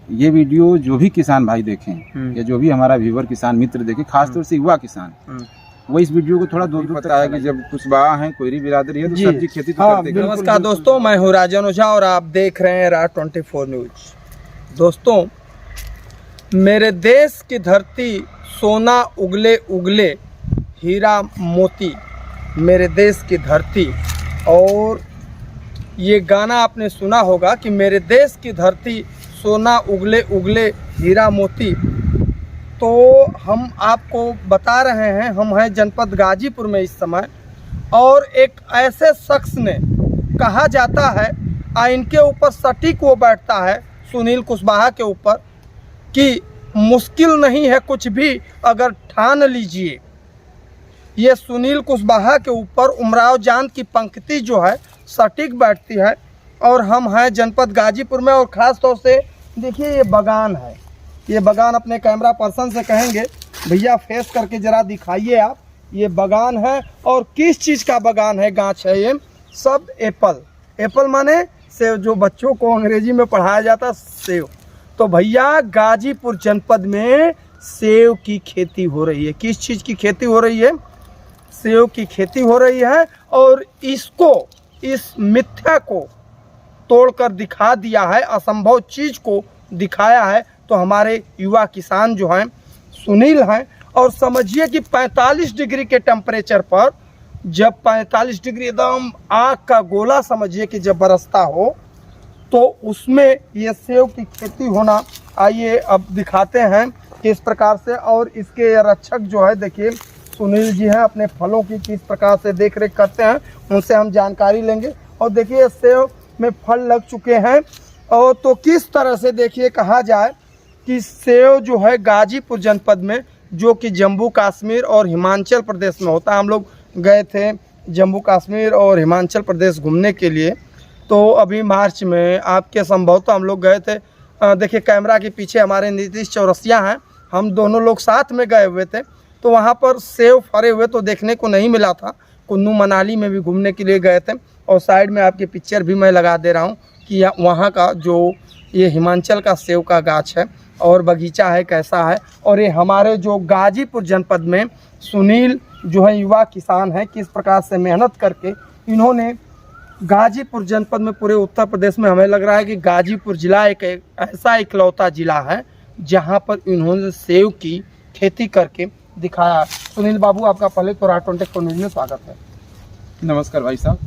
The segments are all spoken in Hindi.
ये वीडियो जो भी किसान भाई देखें या जो भी हमारा व्यूवर किसान मित्र देखे, खासतौर से युवा किसान, वो इस वीडियो को थोड़ा दूर पता है कि जब कुशवाहा है, कोयरी बिरादरी है, तो सब्जी खेती तो करते हैं। नमस्कार दोस्तों, मैं हूँ राजन ओझा और आप देख रहे हैं राज 24 न्यूज। दोस्तों, मेरे देश की धरती सोना उगले उगले हीरा मोती, मेरे देश की धरती। और ये गाना आपने सुना होगा कि मेरे देश की धरती सोना उगले उगले हीरा मोती। तो हम आपको बता रहे हैं, हम हैं जनपद गाजीपुर में इस समय, और एक ऐसे शख्स ने कहा जाता है इनके ऊपर सटीक वो बैठता है सुनील कुशवाहा के ऊपर कि मुश्किल नहीं है कुछ भी अगर ठान लीजिए। ये सुनील कुशवाहा के ऊपर उमराव जान की पंक्ति जो है सटीक बैठती है। और हम हैं जनपद गाजीपुर में, और ख़ास तौर से देखिए ये बगान है। ये बगान अपने कैमरा पर्सन से कहेंगे भैया फेस करके ज़रा दिखाइए आप। ये बगान है, और किस चीज़ का बगान है, गाछ है ये सब एप्पल। एप्पल माने सेब, जो बच्चों को अंग्रेजी में पढ़ाया जाता सेब। तो भैया गाजीपुर जनपद में सेब की खेती हो रही है। किस चीज़ की खेती हो रही है? सेब की खेती हो रही है। और इसको, इस मिथ्या को तोड़कर दिखा दिया है, असंभव चीज़ को दिखाया है तो हमारे युवा किसान जो हैं सुनील हैं। और समझिए कि 45 डिग्री के टेम्परेचर पर, जब 45 डिग्री एकदम आग का गोला समझिए कि जब बरसता हो, तो उसमें ये सेब की खेती होना, आइए अब दिखाते हैं किस प्रकार से। और इसके रक्षक जो है देखिए सुनील जी हैं, अपने फलों की किस प्रकार से देख रेख करते हैं, उनसे हम जानकारी लेंगे। और देखिए सेब में फल लग चुके हैं। और तो किस तरह से देखिए कहा जाए कि सेब जो है गाजीपुर जनपद में, जो कि जम्मू कश्मीर और हिमाचल प्रदेश में होता है। हम लोग गए थे जम्मू कश्मीर और हिमाचल प्रदेश घूमने के लिए, तो अभी मार्च में आपके संभवतः हम लोग गए थे। देखिए कैमरा के पीछे हमारे नीतीश चौरसिया हैं, हम दोनों लोग साथ में गए हुए थे। तो वहाँ पर सेब फरे हुए तो देखने को नहीं मिला था। कुल्लू मनाली में भी घूमने के लिए गए थे। और साइड में आपकी पिक्चर भी मैं लगा दे रहा हूँ कि वहाँ का जो ये हिमाचल का सेब का गाछ है और बगीचा है कैसा है। और ये हमारे जो गाजीपुर जनपद में सुनील जो है युवा किसान हैं, किस प्रकार से मेहनत करके इन्होंने गाजीपुर जनपद में, पूरे उत्तर प्रदेश में हमें लग रहा है कि गाजीपुर ज़िला एक ऐसा इकलौता ज़िला है जहाँ पर इन्होंने सेब की खेती करके दिखाया। सुनील बाबू, आपका पहले तो राज 24 न्यूज़ में स्वागत है। नमस्कार भाई साहब,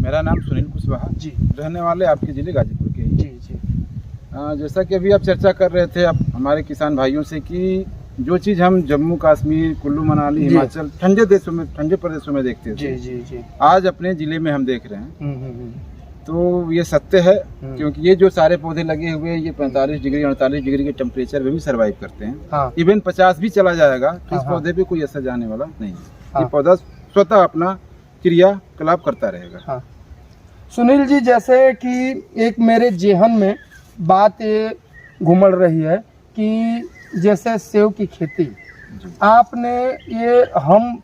मेरा नाम सुनील कुशवाहा जी, रहने वाले आपके ज़िले गाजीपुर के। जी जी। जैसा कि अभी आप चर्चा कर रहे थे आप हमारे किसान भाइयों से कि जो चीज़ हम जम्मू कश्मीर, कुल्लू मनाली, हिमाचल, ठंडे देशों में, ठंडे प्रदेशों में देखते थे, जी जी जी, आज अपने ज़िले में हम देख रहे हैं। तो ये सत्य है, क्योंकि ये जो सारे पौधे लगे हुए हैं ये 45 डिग्री 48 डिग्री के टेम्परेचर में भी सर्वाइव करते हैं। हाँ। इवन 50 भी चला जाएगा तो इस हाँ। पौधे पे कोई असर जाने वाला नहीं है। हाँ। ये पौधा स्वतः अपना क्रियाकलाप करता रहेगा। हाँ। सुनील जी, जैसे कि एक मेरे जेहन में बात ये घुमड़ रही है कि जैसे सेब की खेती आपने, ये हम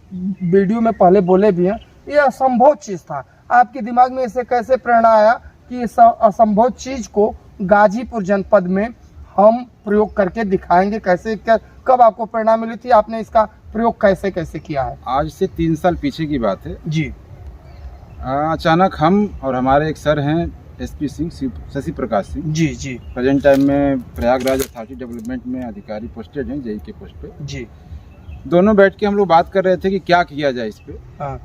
वीडियो में पहले बोले भी हैं, ये असंभव चीज़ था। आपके दिमाग में इसे कैसे प्रेरणा आया कि इस असंभव चीज़ को गाजीपुर जनपद में हम प्रयोग करके दिखाएंगे? कैसे, कब आपको प्रेरणा मिली थी? आपने इसका प्रयोग कैसे कैसे किया है? आज से 3 साल पीछे की बात है जी। अचानक हम और हमारे एक सर हैं SP सिंह, शशि प्रकाश सिंह जी जी। प्रेजेंट टाइम में प्रयागराज अथॉरिटी डेवलपमेंट में अधिकारी पोस्टेड हैं, JE के पोस्ट पे। जी। दोनों बैठ के हम लोग बात कर रहे थे कि क्या किया जाए इस पे। हाँ।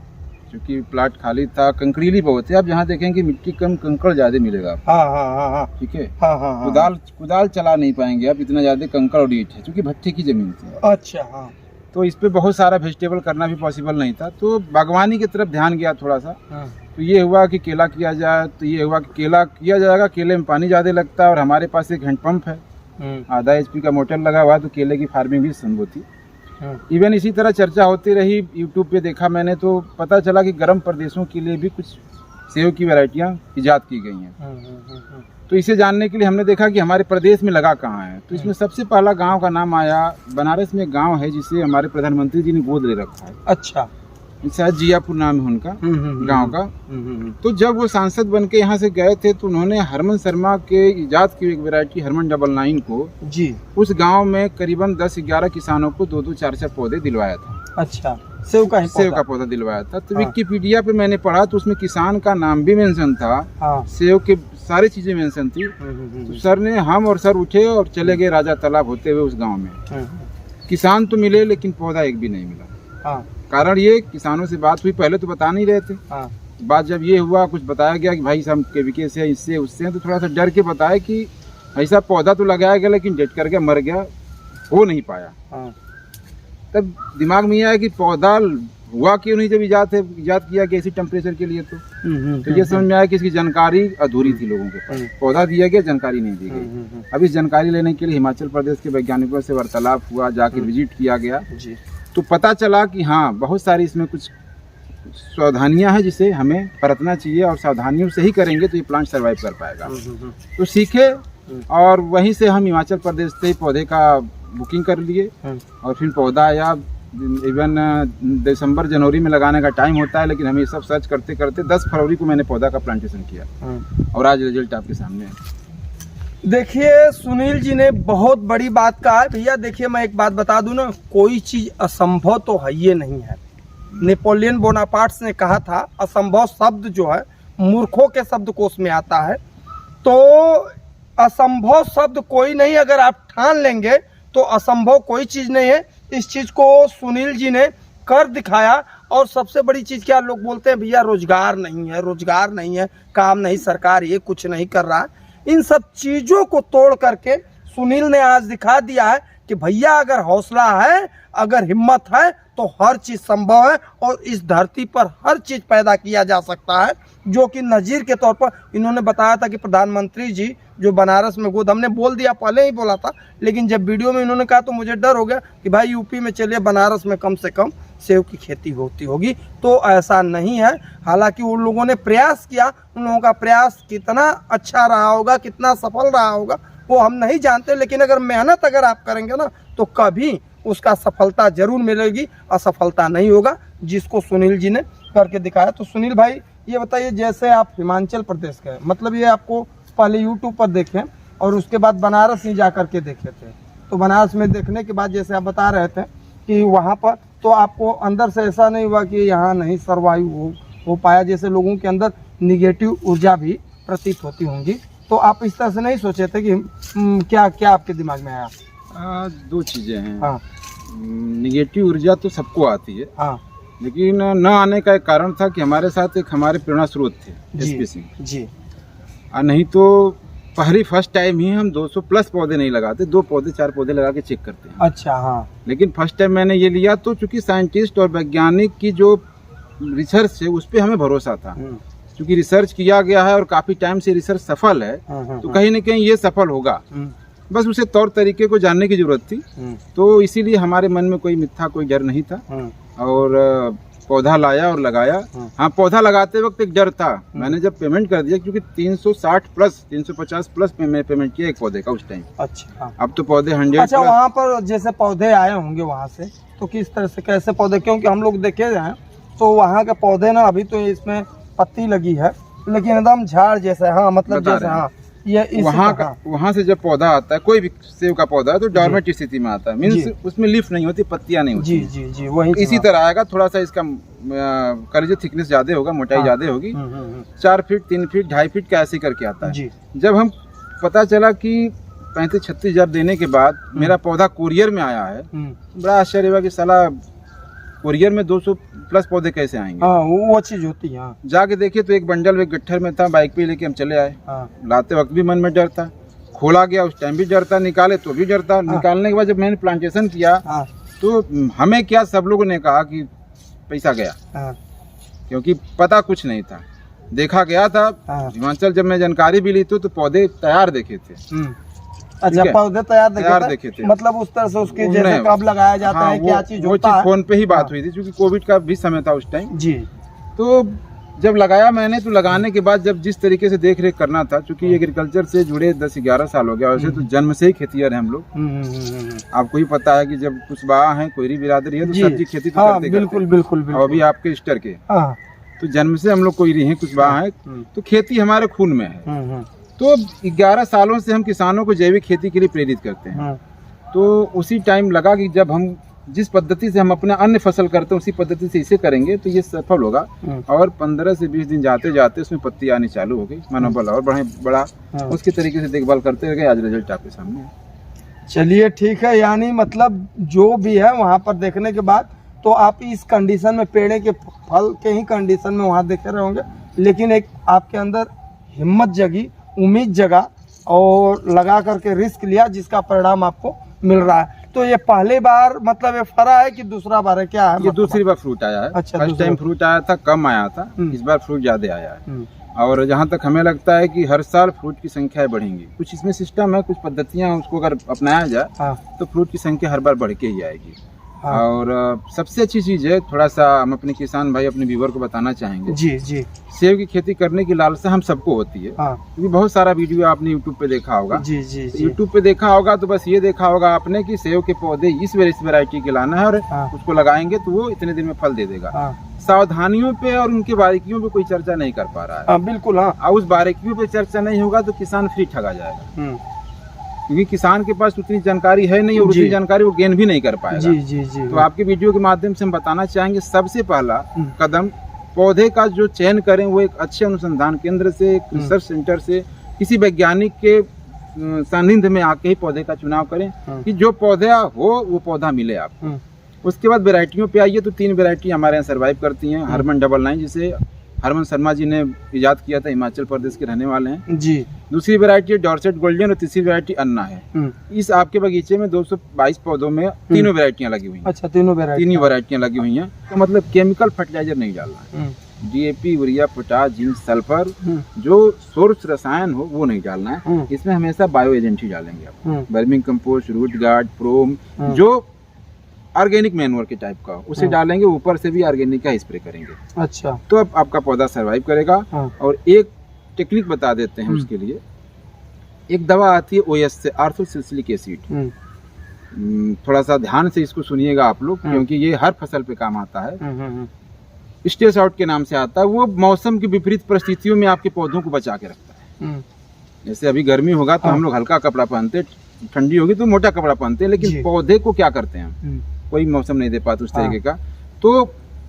क्योंकि प्लाट खाली था, कंकरीली बहुत है। आप जहाँ देखेंगे मिट्टी कम, कंकड़ ज्यादा मिलेगा आपको। हाँ हाँ हाँ हाँ, ठीक है। हाँ हाँ हाँ। कुदाल चला नहीं पाएंगे आप, इतना ज्यादा कंकड़ और ईंट है, क्योंकि भट्टे की जमीन थी। अच्छा। हाँ। तो इस पे बहुत सारा वेजिटेबल करना भी पॉसिबल नहीं था। तो बागवानी की तरफ ध्यान गया थोड़ा सा। हाँ। तो ये हुआ कि केला किया जाए, तो ये हुआ कि केला किया जाएगा। केले में पानी ज़्यादा लगता है और हमारे पास एक हैंडपम्प है, आधा HP का मोटर लगा हुआ है, तो केले की फार्मिंग भी संभव थी। इवन इसी तरह चर्चा होती रही। यूट्यूब पे देखा मैंने तो पता चला कि गर्म प्रदेशों के लिए भी कुछ सेब की वैरायटियाँ ईजाद की गई हैं। तो इसे जानने के लिए हमने देखा कि हमारे प्रदेश में लगा कहाँ है। तो इसमें सबसे पहला गांव का नाम आया, बनारस में एक गांव है जिसे हमारे प्रधानमंत्री जी ने गोद ले रखा है। अच्छा। शायद जियापुर नाम है उनका गांव का। तो जब वो सांसद बन के यहाँ से गए थे तो उन्होंने हरमन शर्मा के इजाद की एक वैरायटी हरमन 99 को जी उस गांव में करीबन 10-11 किसानों को 2-2 4-4 पौधे दिलवाया था। अच्छा, सेव का पौधा दिलवाया था। तो विकिपीडिया पे मैंने पढ़ा तो उसमें किसान का नाम भी मेंशन था। हाँ। सेव के सारी चीजें मेंशन थी। तो सर ने हम और सर उठे और चले गए राजा तालाब होते हुए उस गांव में। किसान तो मिले लेकिन पौधा एक भी नहीं मिला। हाँ। कारण ये किसानों से बात हुई, पहले तो बता नहीं रहे थे। हाँ। बात जब ये हुआ, कुछ बताया गया कि भाई हम केवीके से इससे उससे, तो थोड़ा सा डर के बताया कि ऐसा पौधा तो लगाया गया लेकिन डेट करके मर गया, हो नहीं पाया। हाँ। तब दिमाग में आया कि पौधा हुआ क्यों नहीं, जब इजाद किया गया इसी टेम्परेचर के लिए। तो ये समझ में आया कि इसकी जानकारी अधूरी थी लोगों के पास। पौधा दिया गया, जानकारी नहीं दी गई। अब इस जानकारी लेने के लिए हिमाचल प्रदेश के वैज्ञानिकों से वार्तालाप हुआ, जाकर विजिट किया गया। तो पता चला कि हाँ, बहुत सारी इसमें कुछ सावधानियां हैं जिसे हमें बरतना चाहिए और सावधानियों से ही करेंगे तो ये प्लांट सर्वाइव कर पाएगा। तो सीखे और वहीं से हम हिमाचल प्रदेश से पौधे का बुकिंग कर लिए और फिर पौधा आया। इवन दिसंबर जनवरी में लगाने का टाइम होता है, लेकिन हम ये सब सर्च करते करते 10 फरवरी को मैंने पौधा का प्लांटेशन किया और आज रिजल्ट आपके सामने है। देखिए सुनील जी ने बहुत बड़ी बात कहा है। भैया देखिए, मैं एक बात बता दूं ना, कोई चीज असंभव तो है ये नहीं है। नेपोलियन बोनापार्ट ने कहा था असंभव शब्द जो है मूर्खों के शब्दकोश में आता है। तो असंभव शब्द कोई नहीं, अगर आप ठान लेंगे तो असंभव कोई चीज नहीं है। इस चीज को सुनील जी ने कर दिखाया। और सबसे बड़ी चीज क्या लोग बोलते हैं, भैया रोजगार नहीं है, रोजगार नहीं है, काम नहीं, सरकार ये कुछ नहीं कर रहा है। इन सब चीजों को तोड़ करके सुनील ने आज दिखा दिया है कि भैया अगर हौसला है, अगर हिम्मत है तो हर चीज संभव है और इस धरती पर हर चीज पैदा किया जा सकता है। जो कि नजीर के तौर पर इन्होंने बताया था कि प्रधानमंत्री जी जो बनारस में गोद, हमने बोल दिया, पहले ही बोला था, लेकिन जब वीडियो में इन्होंने कहा तो मुझे डर हो गया कि भाई यूपी में चलिए बनारस में कम से कम सेब की खेती होती होगी। तो ऐसा नहीं है। हालांकि उन लोगों ने प्रयास किया, उन लोगों का प्रयास कितना अच्छा रहा होगा, कितना सफल रहा होगा वो हम नहीं जानते, लेकिन अगर मेहनत अगर आप करेंगे ना तो कभी उसका सफलता जरूर मिलेगी, असफलता नहीं होगा, जिसको सुनील जी ने करके दिखाया। तो सुनील भाई ये बताइए, जैसे आप हिमाचल प्रदेश गए, मतलब ये आपको पहले यूट्यूब पर देखें और उसके बाद बनारस ही जा करके देखे थे, तो बनारस में देखने के बाद जैसे आप बता रहे थे कि वहाँ पर तो आपको अंदर से ऐसा नहीं हुआ कि यहाँ नहीं सर्वाइव हो पाया, जैसे लोगों के अंदर निगेटिव ऊर्जा भी प्रतीत होती होंगी, तो आप इस तरह से नहीं सोचे थे कि क्या क्या आपके दिमाग में आया? दो चीजें हैं। हाँ। निगेटिव ऊर्जा तो सबको आती है। हाँ। लेकिन न आने का एक कारण था कि हमारे साथ एक हमारे प्रेरणा स्रोत थे एसपी सिंह जी। नहीं तो फर्स्ट टाइम ही हम 200 प्लस पौधे नहीं लगाते, 2 पौधे 4 पौधे लगा के चेक करते हैं। अच्छा। हाँ। लेकिन फर्स्ट टाइम मैंने ये लिया तो चूंकि साइंटिस्ट और वैज्ञानिक की जो रिसर्च है उस पर हमें भरोसा था, क्योंकि रिसर्च किया गया है और काफी टाइम से रिसर्च सफल है, तो कहीं न कहीं ये सफल होगा। बस उसे तौर तरीके को जानने की जरूरत थी। तो इसीलिए हमारे मन में कोई मिथ्या, कोई डर नहीं था और पौधा लाया और लगाया। हाँ, पौधा लगाते वक्त एक डर था। मैंने जब पेमेंट कर दिया, क्योंकि 360 प्लस 350 प्लस मैं पेमेंट किया एक पौधे का उस टाइम। अच्छा। अब तो पौधे 100। अच्छा, वहाँ पर जैसे पौधे आए होंगे वहाँ से, तो किस तरह से कैसे पौधे, क्योंकि हम लोग देखे हैं तो वहाँ के पौधे ना, अभी तो इसमें पत्ती लगी है लेकिन एकदम झाड़ जैसा। हाँ, मतलब जैसे हाँ ये वहाँ से जब पौधा आता है, कोई भी सेब का पौधा है तो डॉर्मेंट स्थिति में आता है, मीन्स उसमें लीफ नहीं होती, पत्तियां नहीं होती। जी वही इसी तरह आएगा। थोड़ा सा इसका कलीज थिकनेस ज्यादा होगा, मोटाई ज्यादा होगी। 4 फीट 3 फीट 2.5 फीट का ऐसे करके आता है। जब हम पता चला कि 35-36 हज़ार देने के बाद मेरा पौधा कुरियर में आया है, बड़ा आश्चर्य हुआ कि साला कुरियर में 200 प्लस पौधे कैसे आएंगे। हाँ, वो चीज होती है। जाके देखे तो एक बंडल एक गट्ठर में था, बाइक पे लेके हम चले आए। लाते वक्त भी मन में डर था, खोला गया उस टाइम भी डर था, निकाले तो भी डर था। निकालने के बाद जब मैंने प्लांटेशन किया तो हमें क्या, सब लोगों ने कहा कि पैसा गया, क्योंकि पता कुछ नहीं था। देखा गया था हिमाचल, जब मैं जानकारी भी ली तो पौधे तैयार देखे थे। अच्छा, पौधे तैयार देखे थे, मतलब उस तरह से उसके जैसे कब लगाया जाता है, क्या चीज होता है। फोन पे ही बात हुई थी, क्योंकि कोविड का भी समय था उस टाइम जी। तो जब लगाया मैंने तो लगाने के बाद जब जिस तरीके से देख रेख करना था, चूंकि एग्रीकल्चर से जुड़े 10-11 साल हो गया, वैसे तो जन्म से ही खेतियर हैं हम लोग। आपको ही पता है कि जब कुशवाहा है, कोयरी बिरादरी है, तो सब्जी खेती तो करते बिल्कुल बिल्कुल बिल्कुल। और अभी आपके स्टर के तो जन्म से हम लोग कोयरी हैं, कुशवाहा है, तो खेती हमारे खून में है। तो 11 सालों से हम किसानों को जैविक खेती के लिए प्रेरित करते हैं। तो उसी टाइम लगा कि जब हम जिस पद्धति से हम अपने अन्य फसल करते हैं उसी पद्धति से इसे करेंगे तो ये सफल होगा। और 15 से 20 दिन जाते जाते उसमें पत्ती आनी चालू हो गई, मनोबल और बड़ा उसके तरीके से देखभाल करते रह, आज रिजल्ट आपके सामने है। चलिए ठीक है, यानी मतलब जो भी है वहाँ पर देखने के बाद तो आप इस कंडीशन में पेड़े के फल के ही कंडीशन में वहाँ देखे रहे होंगे, लेकिन एक आपके अंदर हिम्मत जगी, उम्मीद जगा और लगा करके रिस्क लिया, जिसका परिणाम आपको मिल रहा है। तो ये पहली बार मतलब ये फरा है कि दूसरा बार है, क्या है? ये दूसरी बार फ्रूट आया है। अच्छा, फर्स्ट टाइम फ्रूट आया था, कम आया था, इस बार फ्रूट ज्यादा आया है। और जहाँ तक हमें लगता है कि हर साल फ्रूट की संख्या बढ़ेंगी। कुछ इसमें सिस्टम है, कुछ पद्धतियाँ, उसको अगर अपनाया जाए तो फ्रूट की संख्या हर बार बढ़ के ही आएगी। और सबसे अच्छी चीज है, थोड़ा सा हम अपने किसान भाई, अपने व्यूवर को बताना चाहेंगे, जी सेब की खेती करने की लालसा हम सबको होती है। क्योंकि बहुत सारा वीडियो आपने यूट्यूब पे देखा होगा। जी यूट्यूब पे देखा होगा तो बस ये देखा होगा आपने कि सेब के पौधे इस वैरायटी के लाना है और उसको लगाएंगे तो वो इतने दिन में फल दे देगा। सावधानियों पे और उनके बारीकियों पे कोई चर्चा नहीं कर पा रहा है। बिल्कुल। उस बारीकियों पे चर्चा नहीं होगा तो किसान फ्री ठगा जाएगा, क्योंकि किसान के पास उतनी जानकारी है नहीं और उतनी जानकारी वो गेन भी नहीं कर पाएगा। जी। तो आपके वीडियो के माध्यम से हम बताना चाहेंगे, सबसे पहला कदम पौधे का जो चयन करें वो एक अच्छे अनुसंधान केंद्र से, एक रिसर्च सेंटर से, किसी वैज्ञानिक के सानिध्य में आके ही पौधे का चुनाव करें कि जो पौधा हो वो पौधा मिले आपको। उसके बाद वैरायटियों पे आइए तो 3 वैरायटी हमारे यहाँ सर्वाइव करती हैं। हरमन 99 जिसे हरमन शर्मा जी ने इजाद किया था, हिमाचल प्रदेश के रहने वाले हैं जी। दूसरी वैरायटी है डॉर्सेट गोल्डन और तीसरी वैरायटी अन्ना है। इस आपके बगीचे में 222 पौधों में तीनों वैरायटियां लगी हुई हैं। अच्छा, तीन ही वैरायटियां लगी हुई हैं। तो मतलब केमिकल फर्टिलाइजर नहीं डालना है, DAP, urea, potash, zinc, sulphur, जो सोर्स रसायन हो वो नहीं डालना है। इसमें हमेशा बायो एजेंट ही डालेंगे आप, वर्मिंग कंपोस्ट, रूट गार्ड, प्रोम, जो ऑर्गेनिक मैन्योर के टाइप का उसे डालेंगे, ऊपर से भी ऑर्गेनिक का स्प्रे करेंगे। अच्छा, तो अब आपका पौधा सरवाइव करेगा। और एक टेक्निक बता देते हैं उसके लिए, एक दवा आती है OS से, ऑर्थोसिलिक एसिड। थोड़ा सा ध्यान से इसको सुनिएगा आप लोग, क्योंकि ये हर फसल पे काम आता है। स्ट्रेस आउट के नाम से आता है, वो मौसम की विपरीत परिस्थितियों में आपके पौधों को बचा के रखता है। जैसे अभी गर्मी होगा तो हम लोग हल्का कपड़ा पहनते, ठंडी होगी तो मोटा कपड़ा पहनते हैं, लेकिन पौधे को क्या करते हैं, कोई मौसम नहीं दे पाते उस तरीके का। तो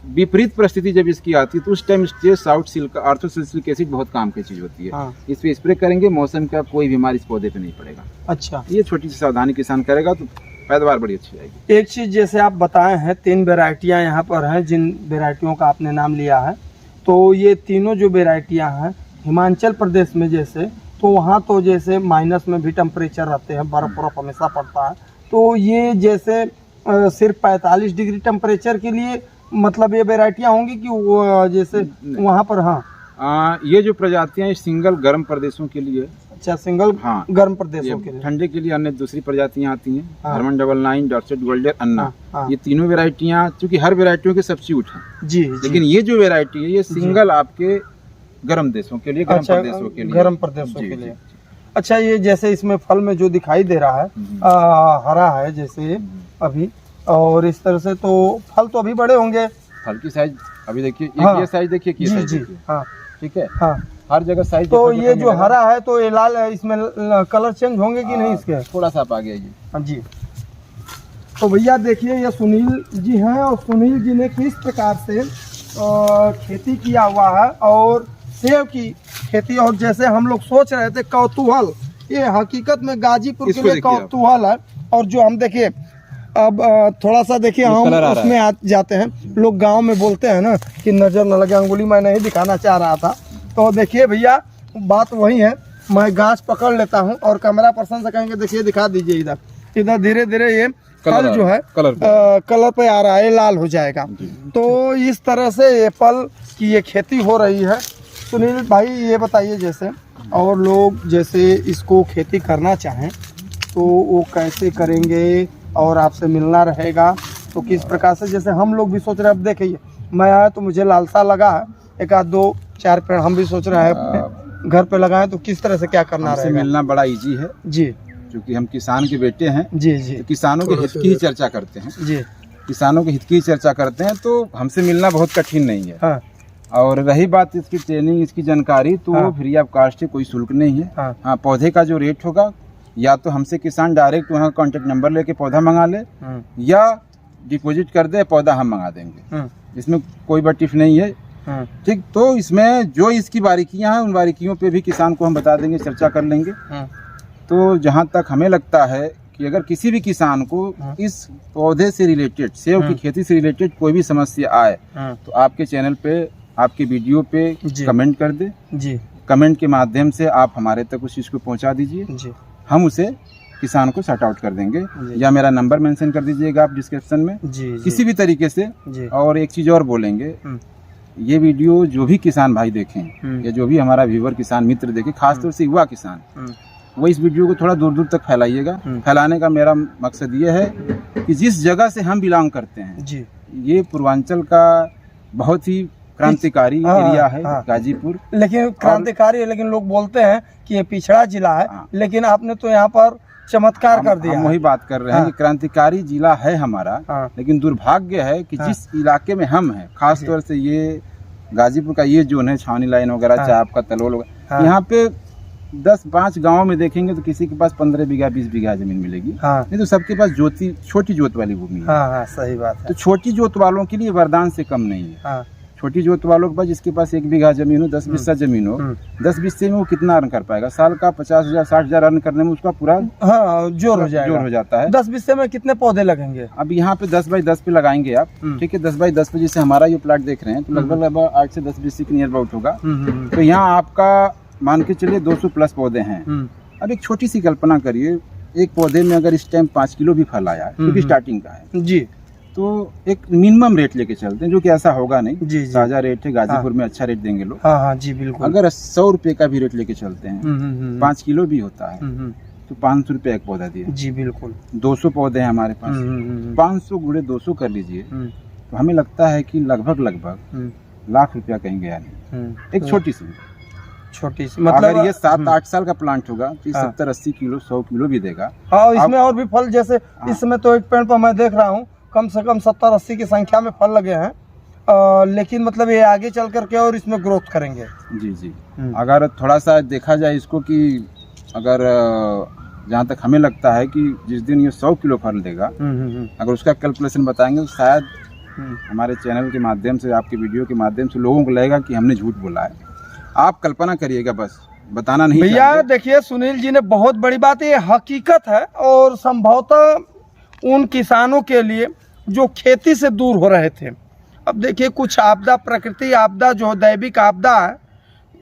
विपरीत परिस्थिति जब इसकी आती है तो उस time stress out silk orthosilicic acid बहुत काम की चीज होती है। इस पे स्प्रे करेंगे, मौसम का कोई बीमारी इस पौधे पे नहीं पड़ेगा। अच्छा, ये छोटी सी सावधानी किसान करेगा तो पैदावार बड़ी अच्छी आएगी। एक चीज जैसे आप बताए हैं 3 वेराइटियां यहाँ पर हैं, जिन वेराइटियों का आपने नाम लिया है, तो ये तीनों जो वेराइटियां हैं हिमाचल प्रदेश में, जैसे तो वहाँ तो जैसे माइनस में भी टेम्परेचर रहते हैं, बर्फ हमेशा पड़ता है, तो ये जैसे सिर्फ 45 डिग्री टेम्परेचर के लिए मतलब ये वेराइटियां होंगी कि वो जैसे वहाँ पर? ये जो प्रजातियां सिंगल गर्म प्रदेशों के लिए। अच्छा, सिंगल गर्म प्रदेशों के लिए। ठंडे के लिए अन्य दूसरी प्रजातियां आती हैं, हरमन 99, डॉर्सेट गोल्डन, अन्ना। ये तीनों वेराइटियां, चूंकि हर वेराइटियों के सब्स्टिट्यूट हैं जी, लेकिन ये जो वेराइटी है ये सिंगल आपके गर्म देशों के लिए, गर्म प्रदेशों के लिए। अच्छा, ये जैसे इसमें फल में जो दिखाई दे रहा है हरा है जैसे अभी, और इस तरह से तो फल तो अभी बड़े होंगे। फल की साइज अभी देखिए, ये साइज देखिए, ठीक है। हर जगह साइज। तो ये जो हरा है तो ये लाल है, इसमें कलर चेंज होंगे कि नहीं इसके? थोड़ा सा आप आ गया जी। हाँ जी। तो भैया देखिए, ये सुनील जी हैं और सुनील जी ने किस प्रकार से खेती किया हुआ है और सेब की खेती। और जैसे हम लोग सोच रहे थे कौतूहल, ये हकीकत में गाजीपुर के लिए कौतूहल है। और जो हम देखिए अब थोड़ा सा देखिए, हम उसमें आ जाते हैं। लोग गांव में बोलते हैं ना कि नजर न लगे, अंगुली मैं नहीं दिखाना चाह रहा था। तो देखिए भैया, बात वही है, मैं गाछ पकड़ लेता हूं और कैमरा पर्सन से कहेंगे देखिए, दिखा दीजिए इधर धीरे धीरे ये फल जो है कलर पे आ रहा है, लाल हो जाएगा। तो इस तरह से एप्पल की ये खेती हो रही है। सुनील भाई ये बताइए, जैसे और लोग जैसे इसको खेती करना चाहें तो वो कैसे करेंगे और आपसे मिलना रहेगा तो किस प्रकार से? जैसे हम लोग भी सोच रहे हैं, अब देखिए मैं आया तो मुझे लालसा लगा है एक आध 2-4 पेड़ हम भी सोच रहे हैं अपने घर पे लगाएं, तो किस तरह से क्या करना हमसे रहेगा? मिलना बड़ा इजी है जी क्योंकि हम किसान के बेटे हैं। जी जी तो किसानों के हित की ही चर्चा करते हैं। जी किसानों के हित की ही चर्चा करते हैं, तो हमसे मिलना बहुत कठिन नहीं है। हाँ और रही बात इसकी ट्रेनिंग, इसकी जानकारी, तो हाँ। फ्री ऑफ कास्ट है, कोई शुल्क नहीं है। हाँ हाँ, पौधे का जो रेट होगा, या तो हमसे किसान डायरेक्ट वहाँ कॉन्टेक्ट नंबर लेके पौधा मंगा ले, या डिपॉजिट कर दे, पौधा हम मंगा देंगे। इसमें कोई बटिफ नहीं है। ठीक, तो इसमें जो इसकी बारीकियां हैं, उन बारीकियों पे भी किसान को हम बता देंगे, चर्चा कर लेंगे। तो जहाँ तक हमें लगता है कि अगर किसी भी किसान को इस पौधे से रिलेटेड, सेब की खेती से रिलेटेड कोई भी समस्या आए, तो आपके चैनल पे, आपके वीडियो पे कमेंट कर दे जी। कमेंट के माध्यम से आप हमारे तक उस चीज़ को पहुँचा दीजिए जी। हम उसे किसान को सॉर्ट आउट कर देंगे, या मेरा नंबर मेंशन कर दीजिएगा आप डिस्क्रिप्शन में जी, किसी भी तरीके से जी। और एक चीज़ और बोलेंगे, ये वीडियो जो भी किसान भाई देखें, या जो भी हमारा व्यूवर किसान मित्र देखे, खासतौर से युवा किसान, वो इस वीडियो को थोड़ा दूर दूर तक फैलाइएगा। फैलाने का मेरा मकसद ये है कि जिस जगह से हम बिलोंग करते हैं जी, ये पूर्वांचल का बहुत ही क्रांतिकारी एरिया है गाजीपुर। लेकिन क्रांतिकारी है, लेकिन लोग बोलते हैं कि ये पिछड़ा जिला है, लेकिन आपने तो यहाँ पर चमत्कार कर दिया। हम वही बात कर रहे हैं कि क्रांतिकारी जिला है हमारा, लेकिन दुर्भाग्य है कि जिस इलाके में हम हैं, खासतौर से ये गाजीपुर का ये जोन है, छावनी लाइन वगैरह, चाप का तलोल वगैरह, यहाँ पे 10-5 गाँव में देखेंगे तो किसी के पास 15 बीघा 20 बीघा जमीन मिलेगी। नहीं तो सबके पास छोटी जोत वाली भूमि है। सही बात है। तो छोटी जोत वालों के लिए वरदान से कम नहीं है। छोटी जोत वालों के पास, जिसके पास 1 बीघा जमीन हो, 10 बिस्सा जमीन हो, 10 बिस्से में वो कितना अर्न कर पाएगा? साल का 50,000 60,000 अर्न करने में उसका पूरा जोर हो जाता है। 10 बिस्से में कितने पौधे लगेंगे? अब यहाँ पे 10 बाई 10 पे लगाएंगे आप, ठीक है। 10 बाई 10 पे जैसे हमारा ये प्लाट देख रहे हैं, तो लगभग 8 से 10 बिस्से के नियर अबाउट होगा। तो यहाँ आपका मान के चलिए 200 प्लस पौधे हैं। अब एक छोटी सी कल्पना करिए, एक पौधे में अगर इस टाइम 5 किलो भी फल आया, क्योंकि स्टार्टिंग का है जी, तो एक मिनिमम रेट लेके चलते हैं, जो कि ऐसा होगा नहीं जी। ताजा रेट है, गाजीपुर में अच्छा रेट देंगे लोग। हाँ जी बिल्कुल। अगर 100 रुपए का भी रेट लेके चलते हैं, 5 किलो भी होता है, तो 500 रुपए एक पौधा दिए जी बिल्कुल। 200 पौधे हैं हमारे पास, 500 गुणे 200 कर लीजिए, तो हमें लगता है कि लगभग लाख रुपया कहीं गया नहीं। एक छोटी सी मतलब अगर ये 7-8 साल का प्लांट होगा तो 70-80 किलो 100 किलो भी देगा। हाँ, इसमें और भी फल, जैसे इसमें तो एक पेड़ पर मैं देख रहा हूँ कम से कम 70-80 की संख्या में फल लगे हैं। लेकिन मतलब ये आगे चल करके और इसमें ग्रोथ करेंगे जी जी। अगर थोड़ा सा देखा जाए इसको, कि अगर जहाँ तक हमें लगता है कि जिस दिन ये 100 किलो फल देगा, अगर उसका कैलकुलेशन बताएंगे, तो शायद हमारे चैनल के माध्यम से, आपके वीडियो के माध्यम से लोगों को लगेगा कि हमने झूठ बोला है। आप कल्पना करिएगा, बस बताना नहीं भैया। देखिए सुनील जी ने बहुत बड़ी बात, ये हकीकत है, और संभवतः उन किसानों के लिए जो खेती से दूर हो रहे थे। अब देखिए कुछ आपदा, प्रकृति आपदा जो दैविक आपदा है,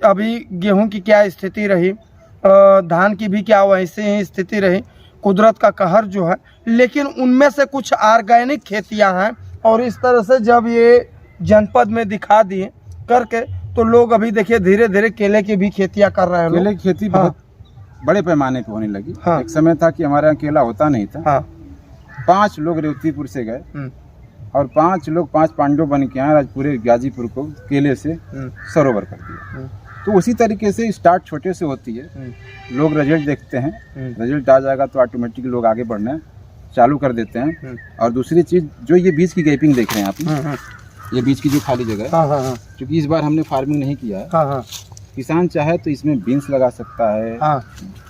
अभी गेहूं की क्या स्थिति रही, धान की भी क्या वैसे ही स्थिति रही, कुदरत का कहर जो है। लेकिन उनमें से कुछ ऑर्गेनिक खेतियां हैं, और इस तरह से जब ये जनपद में दिखा दिए करके, तो लोग अभी देखिए धीरे धीरे केले की भी खेतियां कर रहे हैं। केले की खेती बहुत बड़े पैमाने पे होने लगी। एक समय था कि हमारे यहाँ केला होता नहीं था। 5 लोग रेवतीपुर से गए, और 5 लोग 5 पांडव बन के आए, आज पूरे गाजीपुर को केले से सरोवर कर दिया। तो उसी तरीके से स्टार्ट छोटे से होती है, लोग रिजल्ट देखते हैं, रिजल्ट आ जाएगा तो ऑटोमेटिक लोग आगे बढ़ना चालू कर देते हैं। और दूसरी चीज, जो ये बीज की गैपिंग देख रहे हैं आप, ये बीच की जो खाली जगह है, क्योंकि इस बार हमने फार्मिंग नहीं किया है। किसान चाहे तो इसमें बीन्स लगा सकता है,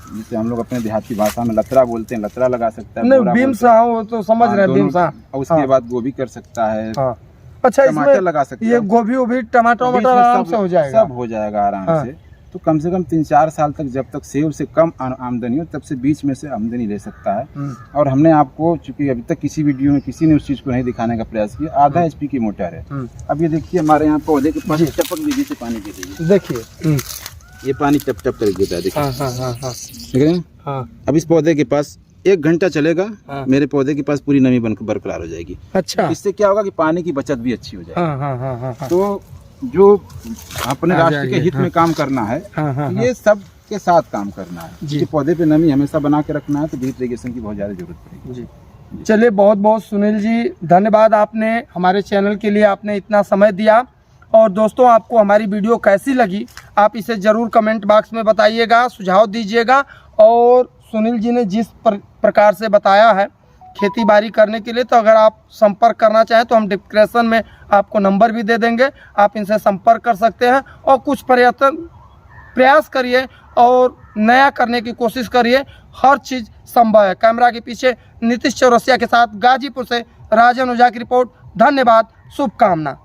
जिसे हम लोग अपने देहाती भाषा में लतरा बोलते हैं, लतरा लगा सकता है। नहीं, बीन्स वो तो समझ रहे हैं, बीन्स। और उसके बाद गोभी कर सकता है, अच्छा, टमाटर लगा सकता है। ये गोभी टमाटर आराम से हो जाएगा, सब हो जाएगा आराम से। तो कम से कम 3-4 साल तक, जब तक सेब से कम आमदनी हो, तब से बीच में से आमदनी ले सकता है। और हमने आपको, चूंकि अभी तक किसी वीडियो में किसी ने उस चीज को नहीं दिखाने का प्रयास किया, आधा HP की मोटर है। अब ये देखिए, हमारे यहाँ पौधे के पास टपक विधि से पानी दे दीजिए। देखिए ये पानी टप टप कर देता है, देखिए। अब इस पौधे के पास 1 घंटा चलेगा, मेरे पौधे के पास पूरी नमी बरकरार हो जाएगी। अच्छा, इससे क्या होगा कि पानी की बचत भी अच्छी हो जाएगी। तो जो अपने राष्ट्र के हित में काम करना है, ये सब के साथ काम करना है जी। पौधे पे नमी हमेशा बना के रखना है, तो ड्रिप इरिगेशन की बहुत ज्यादा जरूरत पड़ेगी जी। चलिए, बहुत बहुत सुनील जी धन्यवाद, आपने हमारे चैनल के लिए आपने इतना समय दिया। और दोस्तों आपको हमारी वीडियो कैसी लगी आप इसे ज़रूर कमेंट बॉक्स में बताइएगा, सुझाव दीजिएगा। और सुनील जी ने जिस प्रकार से बताया है खेती बाड़ी करने के लिए, तो अगर आप संपर्क करना चाहें तो हम डिस्क्रिप्शन में आपको नंबर भी दे देंगे, आप इनसे संपर्क कर सकते हैं और कुछ प्रयास करिए और नया करने की कोशिश करिए, हर चीज़ संभव है। कैमरा के पीछे नीतीश चौरसिया के साथ गाजीपुर से राजन ओझा की रिपोर्ट। धन्यवाद, शुभकामना।